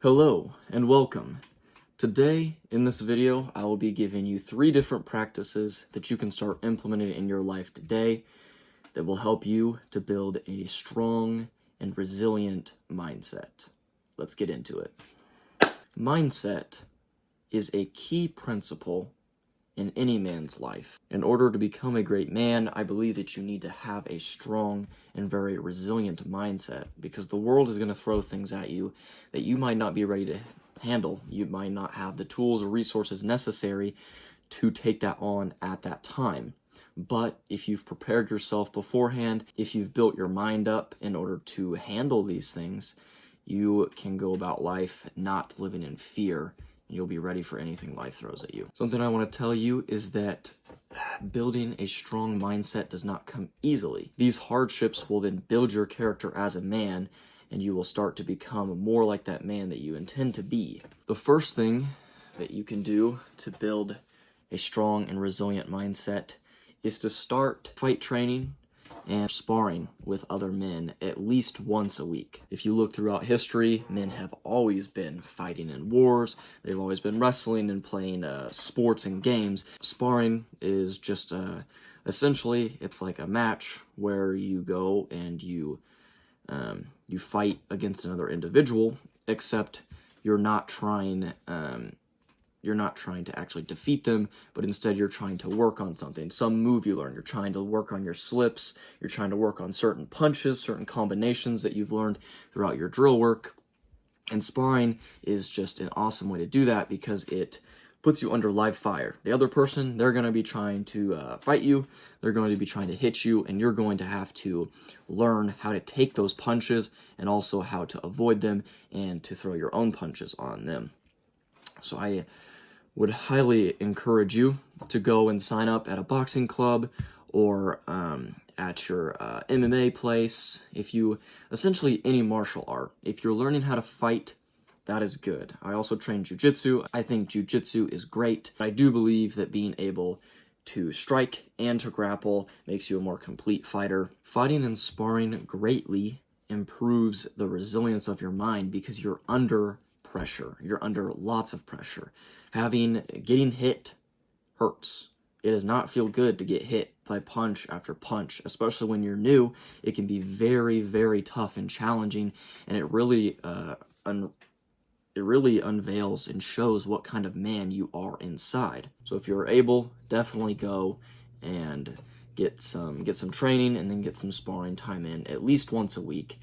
Hello and welcome. Today in this video I will be giving you 3 different practices that you can start implementing in your life today that will help you to build a strong and resilient mindset. Let's get into it. Mindset is a key principle in any man's life. In order to become a great man, I believe that you need to have a strong and very resilient mindset, because the world is going to throw things at you that you might not be ready to handle. You might not have the tools or resources necessary to take that on at that time. But if you've prepared yourself beforehand, if you've built your mind up in order to handle these things, you can go about life not living in fear. You'll be ready for anything life throws at you. Something I want to tell you is that building a strong mindset does not come easily. These hardships will then build your character as a man, and you will start to become more like that man that you intend to be. The first thing that you can do to build a strong and resilient mindset is to start fight training and sparring with other men at least once a week. If you look throughout history, men have always been fighting in wars. They've always been wrestling and playing sports and games. Sparring is just essentially, it's like a match where you go and you fight against another individual, except you're not trying to actually defeat them, but instead you're trying to work on something. Some move you learn. You're trying to work on your slips. You're trying to work on certain punches, certain combinations that you've learned throughout your drill work. And sparring is just an awesome way to do that because it puts you under live fire. The other person, they're going to be trying to fight you. They're going to be trying to hit you, and you're going to have to learn how to take those punches and also how to avoid them and to throw your own punches on them. So I would highly encourage you to go and sign up at a boxing club or at your MMA place. Essentially any martial art. If you're learning how to fight, that is good. I also train jiu-jitsu. I think jiu-jitsu is great. I do believe that being able to strike and to grapple makes you a more complete fighter. Fighting and sparring greatly improves the resilience of your mind because you're under pressure. You're under lots of pressure. Getting hit hurts. It does not feel good to get hit by punch after punch, especially when you're new. It can be very, very tough and challenging, and it really unveils and shows what kind of man you are inside. So if you're able, definitely go and get some training and then get some sparring time in at least once a week.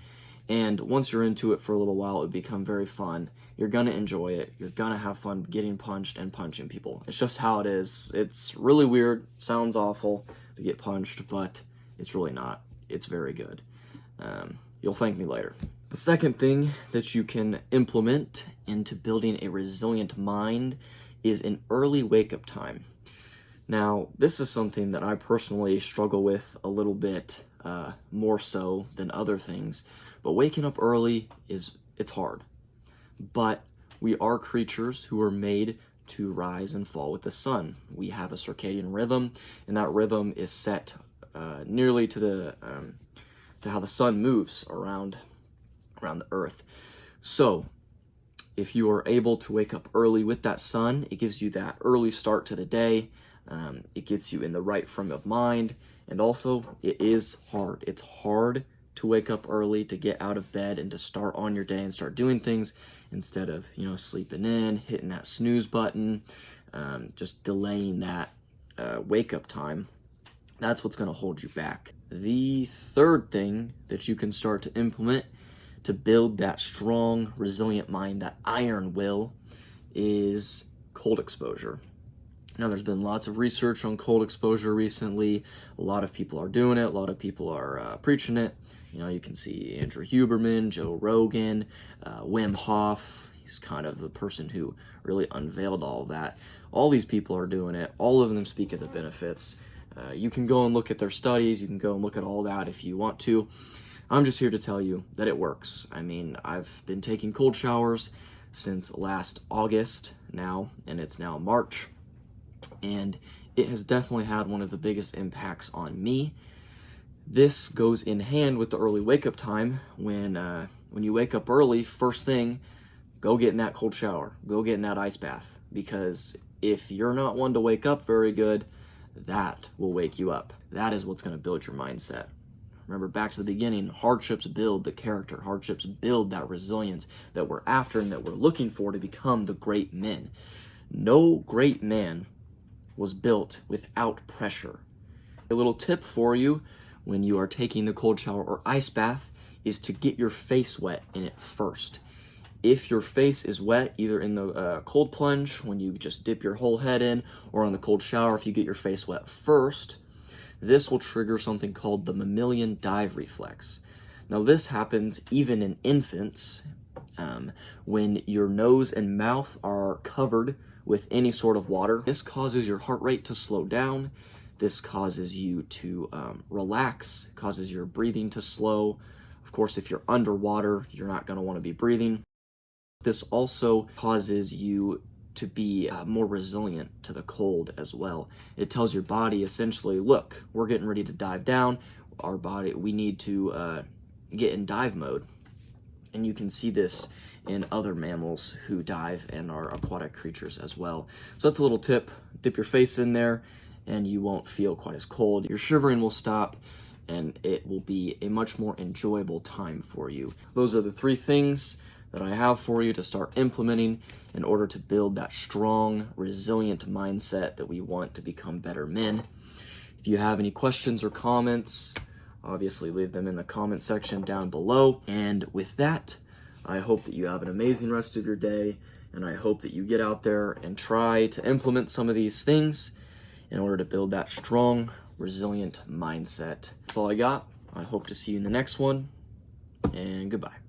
And once you're into it for a little while, it would become very fun. You're going to enjoy it. You're going to have fun getting punched and punching people. It's just how it is. It's really weird. Sounds awful to get punched, but it's really not. It's very good. You'll thank me later. The second thing that you can implement into building a resilient mind is an early wake-up time. Now, this is something that I personally struggle with a little bit more so than other things. But waking up early it's hard. But we are creatures who are made to rise and fall with the sun. We have a circadian rhythm, and that rhythm is set nearly to how the sun moves around the earth. So if you are able to wake up early with that sun, it gives you that early start to the day. It gets you in the right frame of mind, and also it is hard. It's hard to wake up early, to get out of bed and to start on your day and start doing things instead of, sleeping in, hitting that snooze button, just delaying that wake-up time. That's what's going to hold you back. The third thing that you can start to implement to build that strong, resilient mind, that iron will, is cold exposure. Now, there's been lots of research on cold exposure recently. A lot of people are doing it. A lot of people are preaching it. You can see Andrew Huberman, Joe Rogan, Wim Hof. He's kind of the person who really unveiled all of that. All these people are doing it. All of them speak of the benefits. You can go and look at their studies. You can go and look at all that if you want to. I'm just here to tell you that it works. I've been taking cold showers since last August now, and it's now March. And it has definitely had one of the biggest impacts on me. This goes in hand with the early wake-up time. When you wake up early, first thing, go get in that cold shower, go get in that ice bath, because if you're not one to wake up very good, that will wake you up. That is what's going to build your mindset. Remember, back to the beginning, hardships build the character. Hardships build that resilience that we're after and that we're looking for to become the great men. No great man was built without pressure. A little tip for you when you are taking the cold shower or ice bath is to get your face wet in it first. If your face is wet, either in the cold plunge, when you just dip your whole head in, or on the cold shower, if you get your face wet first, this will trigger something called the mammalian dive reflex. Now, this happens even in infants when your nose and mouth are covered with any sort of water. This causes your heart rate to slow down. This causes you to relax, causes your breathing to slow. Of course, if you're underwater, you're not going to want to be breathing. This also causes you to be more resilient to the cold as well. It tells your body essentially, look, we're getting ready to dive down. Our body, we need to get in dive mode. And you can see this in other mammals who dive and are aquatic creatures as well. So that's a little tip. Dip your face in there and you won't feel quite as cold. Your shivering will stop and it will be a much more enjoyable time for you. Those are the 3 things that I have for you to start implementing in order to build that strong, resilient mindset that we want to become better men. If you have any questions or comments, obviously leave them in the comment section down below. And with that, I hope that you have an amazing rest of your day, and I hope that you get out there and try to implement some of these things in order to build that strong, resilient mindset. That's all I got. I hope to see you in the next one, and goodbye.